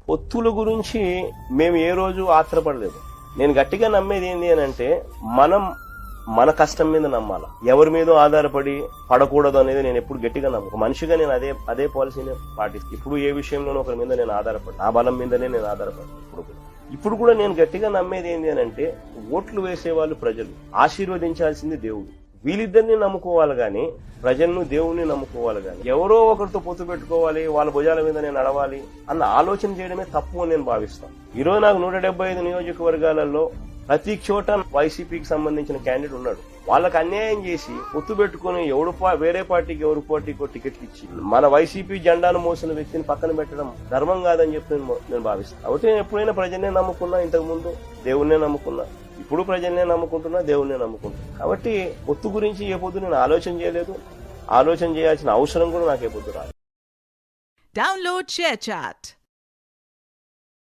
పొత్తుల గురించి మేము ఏ రోజు ఆత్రపడలేదు. నేను గట్టిగా నమ్మేది ఏంటి అని అంటే, మన కష్టం మీద నమ్మాలి, ఎవరి మీద ఆధారపడి పడకూడదు అనేది నేను ఎప్పుడు గట్టిగా నమ్ము. మనిషిగా నేను అదే పాలసీని పాటిస్తాను. ఇప్పుడు ఏ విషయంలోనూ ఒకరి మీద నేను ఆధారపడి, నా బలం మీదనే నేను ఆధారపడి ఇప్పుడు కూడా నేను గట్టిగా నమ్మేది ఏంటి అని అంటే, ఓట్లు వేసేవాళ్ళు ప్రజలు, ఆశీర్వదించాల్సింది దేవుడు. వీళ్ళిద్దరిని నమ్ముకోవాలి గాని, ప్రజలను దేవుణ్ణి నమ్ముకోవాలి గాని, ఎవరో ఒకరితో పొత్తు పెట్టుకోవాలి, వాళ్ళ భుజాల మీద నేను నడవాలి అన్న ఆలోచన చేయడమే తప్పు అని నేను భావిస్తాను. ఈరోజు నాకు 175 నియోజకవర్గాలలో ప్రతి చోట వైసీపీకి సంబంధించిన క్యాండిడేట్ ఉన్నాడు. వాళ్ళకి అన్యాయం చేసి పొత్తు పెట్టుకుని వేరే పార్టీకి ఎవరి పార్టీకో టికెట్లు ఇచ్చి మన వైసీపీ జెండాను మోసిన వ్యక్తిని పక్కన పెట్టడం ధర్మం కాదని చెప్పి నేను భావిస్తాను. కాబట్టి నేను ఎప్పుడైనా ప్రజల్నే నమ్ముకున్నా, ఇంతకు ముందు దేవుణ్ణే నమ్ముకున్నా, ఇప్పుడు ప్రజల్నే నమ్ముకుంటున్నా, దేవుణ్ణే నమ్ముకుంటున్నా. కాబట్టి పొత్తు గురించి ఏ పొద్దు నేను ఆలోచన చేయలేదు, ఆలోచన చేయాల్సిన అవసరం కూడా నాకు ఏ పొద్దు రాలేదు. Download ShareChat.